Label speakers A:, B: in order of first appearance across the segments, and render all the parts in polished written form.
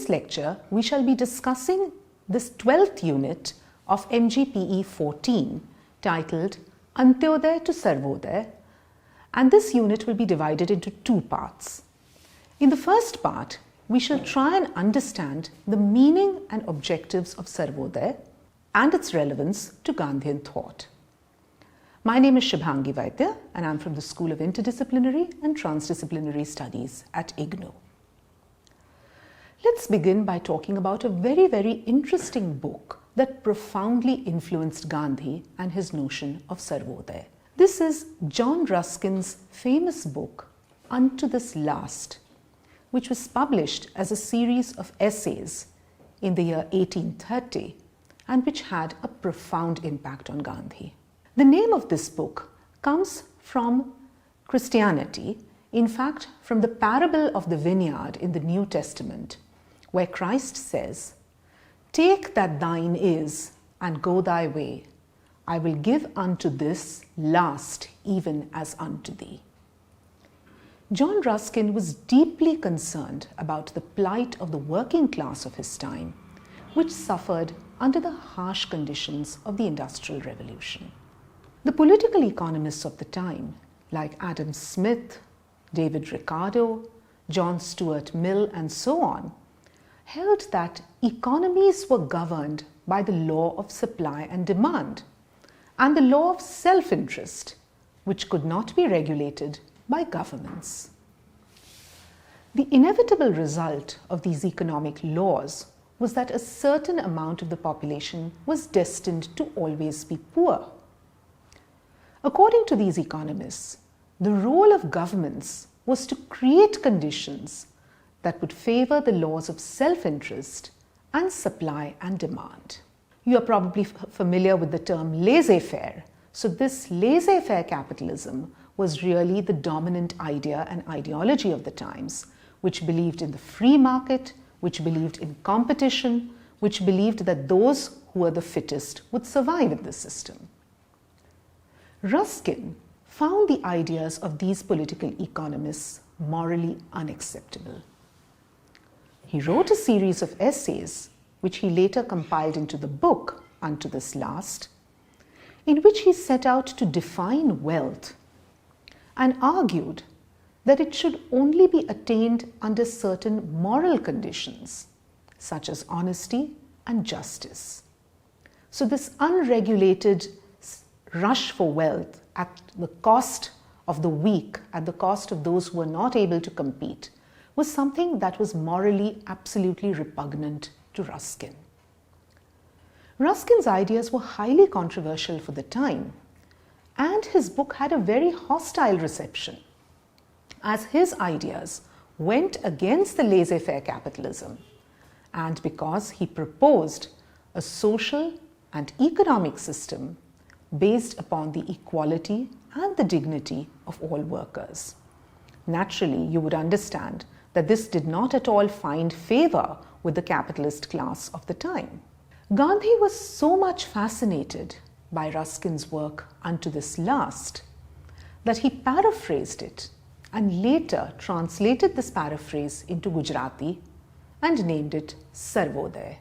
A: this lecture, we shall be discussing this 12th unit of MGPE 14 titled Antyodaya to Sarvodaya, and this unit will be divided into two parts. In the first part, we shall try and understand the meaning and objectives of Sarvodaya and its relevance to Gandhian thought. My name is Shubhangi Vaidya and I'm from the School of Interdisciplinary and Transdisciplinary Studies at IGNOU. Let's begin by talking about a very interesting book that profoundly influenced Gandhi and his notion of Sarvodaya. This is John Ruskin's famous book, Unto This Last, which was published as a series of essays in the year 1830 and which had a profound impact on Gandhi. The name of this book comes from Christianity, in fact from the parable of the vineyard in the New Testament, where Christ says, "Take that thine is and go thy way. I will give unto this last even as unto thee." John Ruskin was deeply concerned about the plight of the working class of his time, which suffered under the harsh conditions of the Industrial Revolution. The political economists of the time, like Adam Smith, David Ricardo, John Stuart Mill, and so on, held that economies were governed by the law of supply and demand and the law of self-interest, which could not be regulated by governments. The inevitable result of these economic laws was that a certain amount of the population was destined to always be poor. According to these economists, the role of governments was to create conditions that would favor the laws of self-interest and supply and demand. You are probably familiar with the term laissez-faire. So this laissez-faire capitalism was really the dominant idea and ideology of the times, which believed in the free market, which believed in competition, which believed that those who were the fittest would survive in the system. Ruskin found the ideas of these political economists morally unacceptable. He wrote a series of essays, which he later compiled into the book Unto This Last, in which he set out to define wealth and argued that it should only be attained under certain moral conditions, such as honesty and justice. So this unregulated rush for wealth at the cost of the weak, at the cost of those who were not able to compete, was something that was morally absolutely repugnant to Ruskin. Ruskin's ideas were highly controversial for the time, and his book had a very hostile reception, as his ideas went against the laissez-faire capitalism, and because he proposed a social and economic system based upon the equality and the dignity of all workers. Naturally, you would understand that this did not at all find favor with the capitalist class of the time. Gandhi was so much fascinated by Ruskin's work Unto This Last that he paraphrased it and later translated this paraphrase into Gujarati and named it Sarvodaya.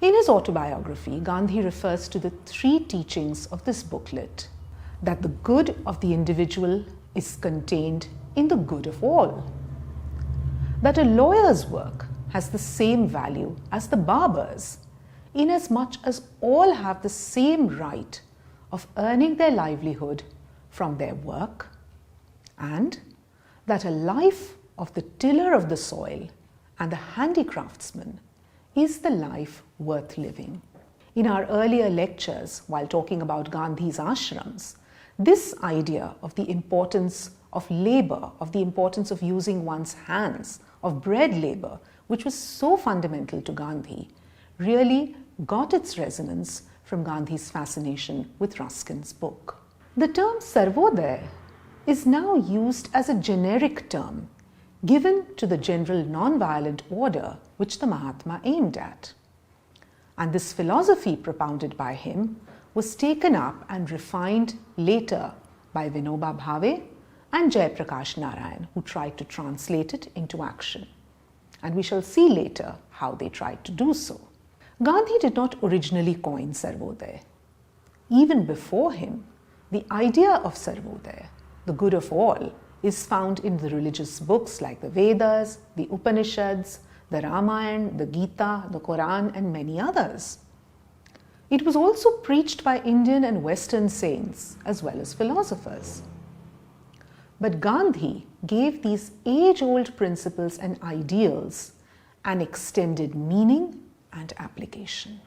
A: In his autobiography, Gandhi refers to the three teachings of this booklet: that the good of the individual is contained in the good of all, that a lawyer's work has the same value as the barber's, inasmuch as all have the same right of earning their livelihood from their work, and that a life of the tiller of the soil and the handicraftsman is the life worth living. In our earlier lectures, while talking about Gandhi's ashrams, this idea of the importance of labor, of the importance of using one's hands, of bread labor, which was so fundamental to Gandhi, really got its resonance from Gandhi's fascination with Ruskin's book. The term Sarvodaya is now used as a generic term given to the general non-violent order which the Mahatma aimed at. And this philosophy propounded by him was taken up and refined later by Vinoba Bhave and Jayaprakash Narayan, who tried to translate it into action. And we shall see later how they tried to do so. Gandhi did not originally coin Sarvodaya. Even before him, the idea of Sarvodaya, the good of all, is found in the religious books like the Vedas, the Upanishads, the Ramayana, the Gita, the Quran, and many others. It was also preached by Indian and Western saints as well as philosophers. But Gandhi gave these age-old principles and ideals an extended meaning and application.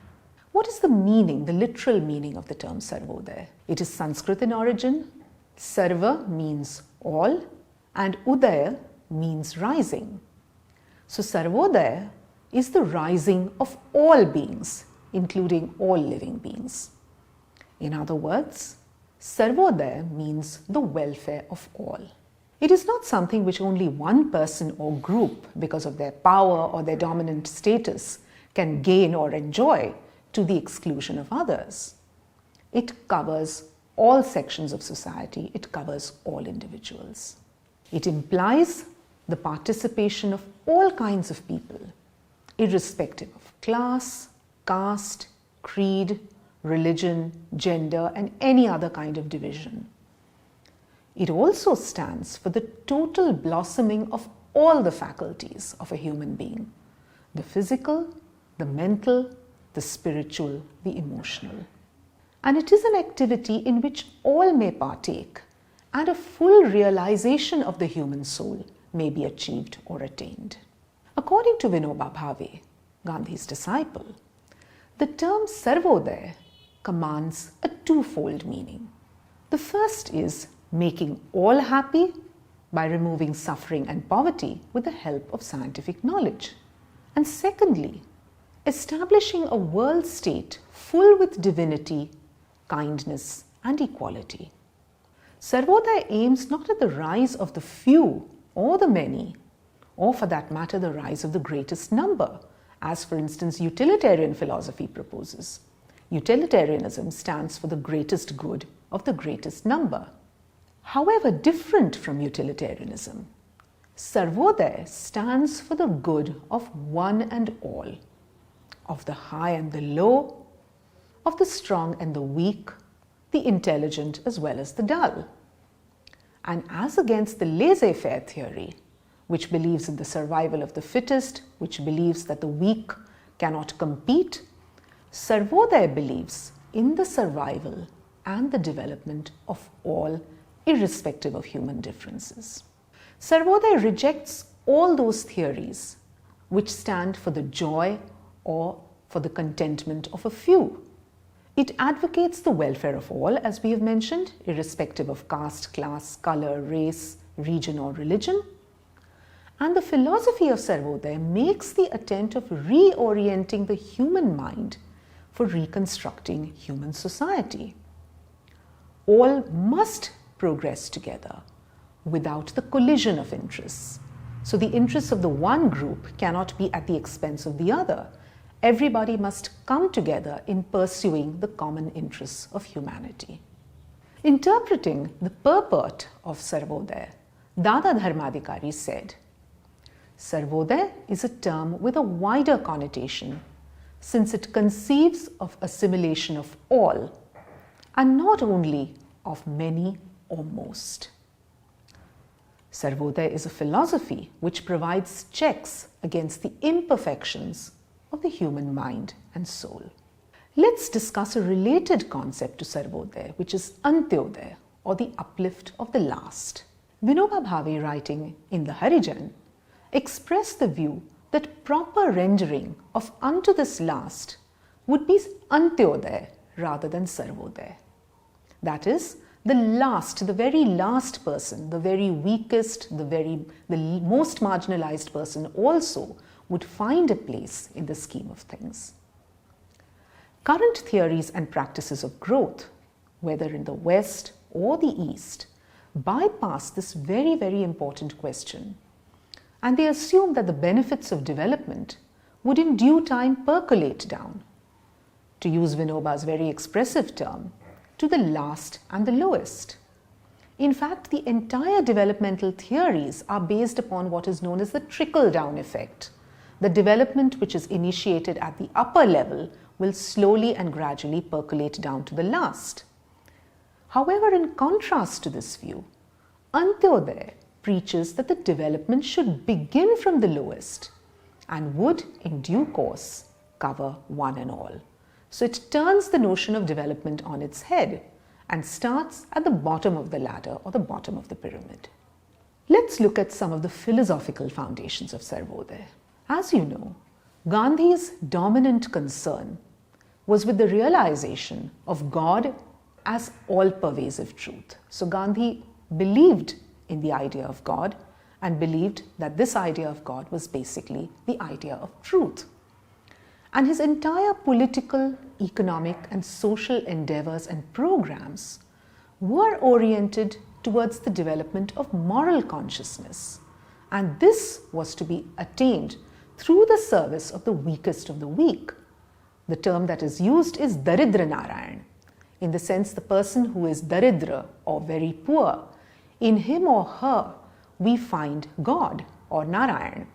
A: What is the meaning, the literal meaning of the term Sarvodaya? It is Sanskrit in origin. Sarva means all and Udaya means rising. So Sarvodaya is the rising of all beings, including all living beings. In other words, Sarvodaya means the welfare of all. It is not something which only one person or group, because of their power or their dominant status, can gain or enjoy to the exclusion of others. It covers all sections of society, it covers all individuals. It implies the participation of all kinds of people, irrespective of class, caste, creed, religion, gender, and any other kind of division. It also stands for the total blossoming of all the faculties of a human being: the physical, the mental, the spiritual, the emotional. And it is an activity in which all may partake, and a full realization of the human soul may be achieved or attained. According to Vinoba Bhave, Gandhi's disciple, the term Sarvodaya commands a twofold meaning. The first is making all happy by removing suffering and poverty with the help of scientific knowledge. And secondly, establishing a world state full with divinity, kindness, and equality. Sarvodaya aims not at the rise of the few or the many, or for that matter the rise of the greatest number, as for instance utilitarian philosophy proposes. Utilitarianism stands for the greatest good of the greatest number. However, different from utilitarianism, Sarvodaya stands for the good of one and all, of the high and the low, of the strong and the weak, the intelligent as well as the dull. And as against the laissez-faire theory, which believes in the survival of the fittest, which believes that the weak cannot compete, Sarvodaya believes in the survival and the development of all, irrespective of human differences. Sarvodaya rejects all those theories which stand for the joy or for the contentment of a few. It advocates the welfare of all, as we have mentioned, irrespective of caste, class, color, race, region, or religion. And the philosophy of Sarvodaya makes the attempt of reorienting the human mind for reconstructing human society. All must progress together without the collision of interests. So the interests of the one group cannot be at the expense of the other. Everybody must come together in pursuing the common interests of humanity. Interpreting the purport of Sarvodaya, Dada Dharmadhikari said, Sarvodaya is a term with a wider connotation since it conceives of assimilation of all and not only of many or most. Sarvodaya is a philosophy which provides checks against the imperfections of the human mind and soul. Let's discuss a related concept to Sarvodaya, which is Antyodaya, or the uplift of the last. Vinoba Bhave, writing in the Harijan, expressed the view that proper rendering of unto this last would be Antyodaya rather than Sarvodaya. That is, the last, the very last person, the very weakest, the most marginalized person also would find a place in the scheme of things. Current theories and practices of growth, whether in the West or the East, bypass this very, very important question, and they assume that the benefits of development would in due time percolate down, to use Vinoba's very expressive term, to the last and the lowest. In fact, the entire developmental theories are based upon what is known as the trickle-down effect, the development which is initiated at the upper level will slowly and gradually percolate down to the last. However, in contrast to this view, Antyodaya preaches that the development should begin from the lowest and would, in due course, cover one and all. So it turns the notion of development on its head and starts at the bottom of the ladder or the bottom of the pyramid. Let's look at some of the philosophical foundations of Sarvodaya. As you know, Gandhi's dominant concern was with the realization of God as all-pervasive truth. So Gandhi believed in the idea of God and believed that this idea of God was basically the idea of truth. And his entire political, economic and social endeavors and programs were oriented towards the development of moral consciousness. And this was to be attained through the service of the weakest of the weak. The term that is used is Daridra Narayan. In the sense, the person who is Daridra or very poor, in him or her we find God or Narayan.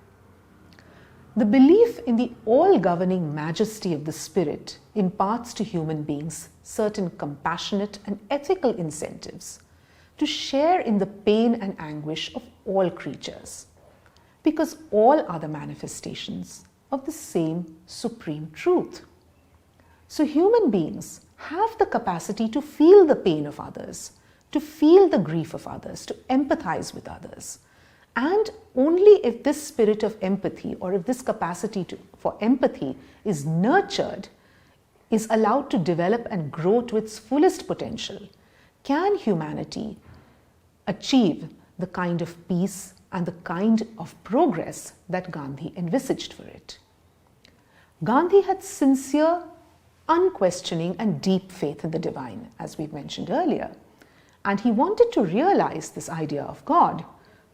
A: The belief in the all-governing majesty of the spirit imparts to human beings certain compassionate and ethical incentives to share in the pain and anguish of all creatures, because all are the manifestations of the same supreme truth. So human beings have the capacity to feel the pain of others, to feel the grief of others, to empathize with others. And only if this spirit of empathy or if this capacity for empathy is nurtured, is allowed to develop and grow to its fullest potential, can humanity achieve the kind of peace and the kind of progress that Gandhi envisaged for it. Gandhi had sincere, unquestioning and deep faith in the divine, as we mentioned earlier, and he wanted to realize this idea of God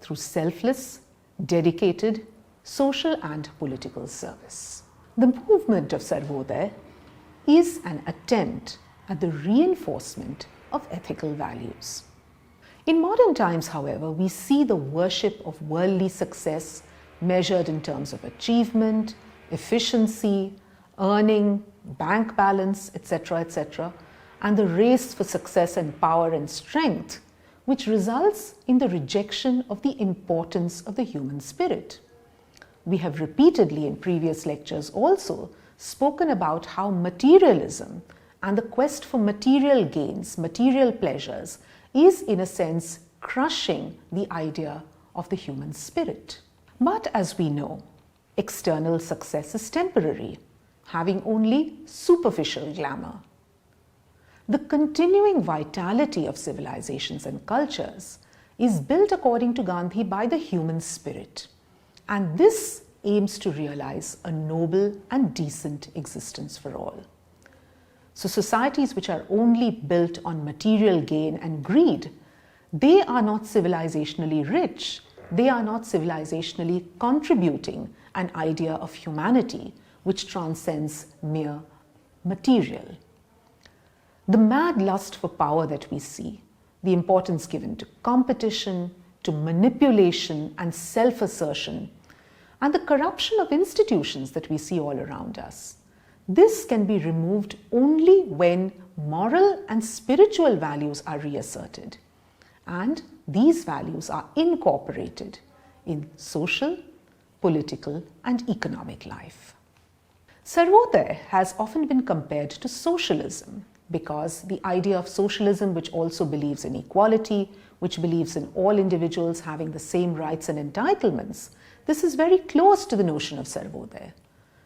A: through selfless, dedicated, social and political service. The movement of Sarvodaya is an attempt at the reinforcement of ethical values. In modern times, however, we see the worship of worldly success measured in terms of achievement, efficiency, earning, bank balance, etc., and the race for success and power and strength, which results in the rejection of the importance of the human spirit. We have repeatedly in previous lectures also spoken about how materialism and the quest for material gains, material pleasures, is in a sense crushing the idea of the human spirit. But as we know, external success is temporary, having only superficial glamour. The continuing vitality of civilizations and cultures is built, according to Gandhi, by the human spirit, and this aims to realize a noble and decent existence for all. So societies which are only built on material gain and greed, they are not civilizationally rich, they are not civilizationally contributing an idea of humanity which transcends mere material. The mad lust for power that we see, the importance given to competition, to manipulation and self-assertion, and the corruption of institutions that we see all around us, this can be removed only when moral and spiritual values are reasserted, and these values are incorporated in social, political and economic life. Sarvodaya has often been compared to socialism, because the idea of socialism, which also believes in equality, which believes in all individuals having the same rights and entitlements, this is very close to the notion of Sarvodaya.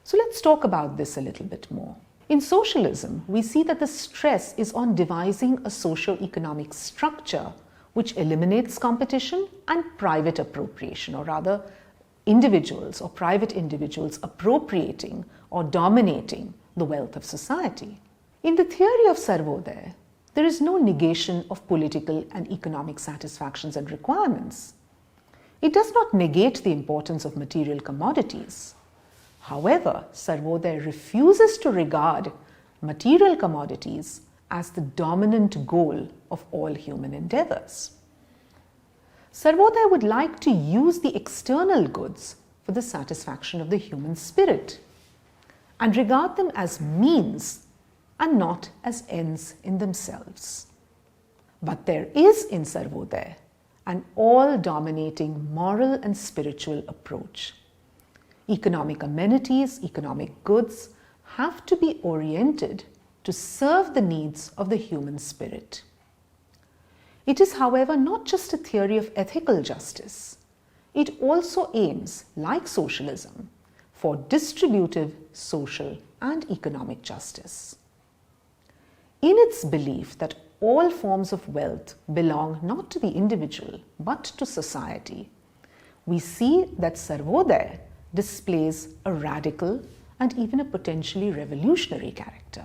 A: So let's talk about this a little bit more. In socialism, we see that the stress is on devising a socio-economic structure which eliminates competition and private appropriation, or rather individuals or private individuals appropriating or dominating the wealth of society. In the theory of Sarvodaya, there is no negation of political and economic satisfactions and requirements. It does not negate the importance of material commodities. However, Sarvodaya refuses to regard material commodities as the dominant goal of all human endeavors. Sarvodaya would like to use the external goods for the satisfaction of the human spirit and regard them as means and not as ends in themselves. But there is in Sarvodaya an all-dominating moral and spiritual approach. Economic amenities, economic goods have to be oriented to serve the needs of the human spirit. It is, however, not just a theory of ethical justice. It also aims, like socialism, for distributive, social, and economic justice. In its belief that all forms of wealth belong not to the individual but to society, we see that Sarvodaya displays a radical and even a potentially revolutionary character.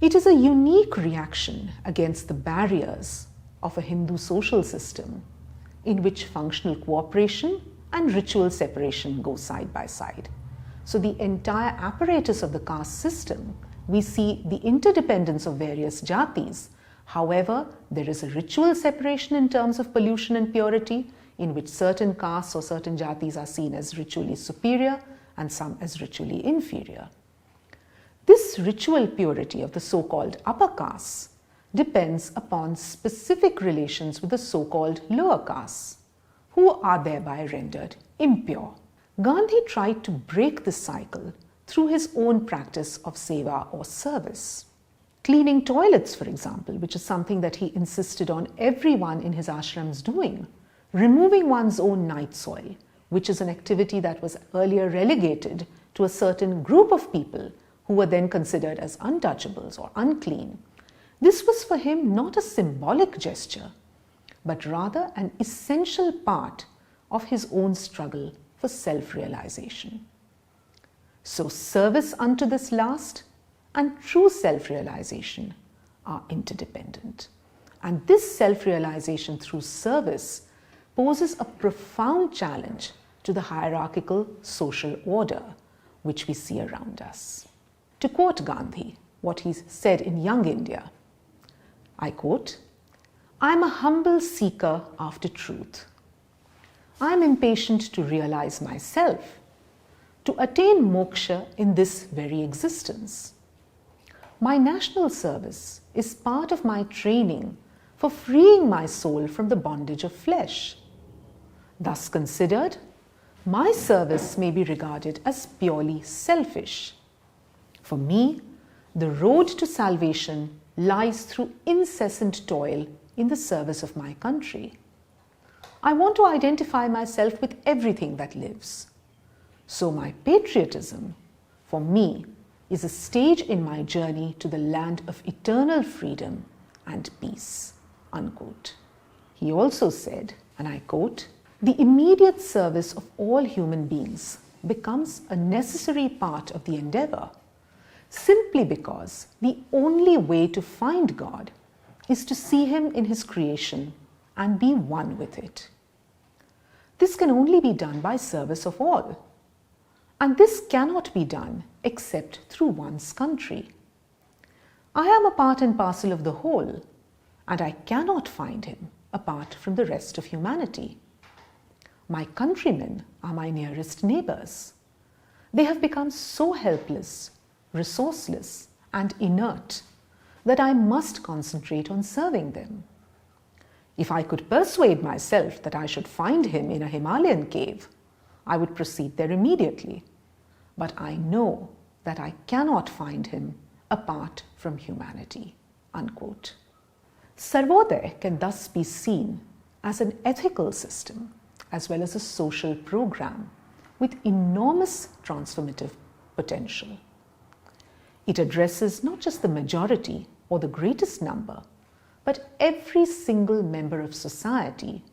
A: It is a unique reaction against the barriers of a Hindu social system in which functional cooperation and ritual separation go side by side. So the entire apparatus of the caste system, we see the interdependence of various jatis. However, there is a ritual separation in terms of pollution and purity, in which certain castes or certain jatis are seen as ritually superior and some as ritually inferior. This ritual purity of the so-called upper castes depends upon specific relations with the so-called lower castes, who are thereby rendered impure. Gandhi tried to break this cycle through his own practice of seva or service. Cleaning toilets, for example, which is something that he insisted on everyone in his ashrams doing. Removing one's own night soil, which is an activity that was earlier relegated to a certain group of people who were then considered as untouchables or unclean. This was for him not a symbolic gesture, but rather an essential part of his own struggle for self-realization. So service unto this last and true self-realization are interdependent. And this self-realization through service poses a profound challenge to the hierarchical social order which we see around us. To quote Gandhi, what he said in Young India, I quote, "I am a humble seeker after truth. I am impatient to realize myself, to attain moksha in this very existence. My national service is part of my training for freeing my soul from the bondage of flesh. Thus considered, my service may be regarded as purely selfish. For me, the road to salvation lies through incessant toil in the service of my country. I want to identify myself with everything that lives. So my patriotism, for me, is a stage in my journey to the land of eternal freedom and peace." Unquote. He also said, and I quote, "The immediate service of all human beings becomes a necessary part of the endeavor, simply because the only way to find God is to see Him in His creation and be one with it. This can only be done by service of all, and this cannot be done except through one's country. I am a part and parcel of the whole, and I cannot find Him apart from the rest of humanity. My countrymen are my nearest neighbors. They have become so helpless, resourceless, and inert that I must concentrate on serving them. If I could persuade myself that I should find Him in a Himalayan cave, I would proceed there immediately. But I know that I cannot find Him apart from humanity." Unquote. Sarvodaya can thus be seen as an ethical system as well as a social program with enormous transformative potential. It addresses not just the majority or the greatest number, but every single member of society,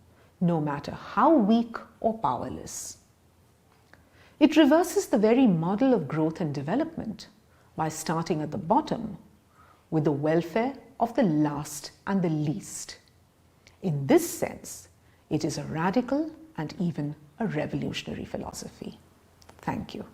A: no matter how weak or powerless. It reverses the very model of growth and development by starting at the bottom with the welfare of the last and the least. In this sense, it is a radical and even a revolutionary philosophy. Thank you.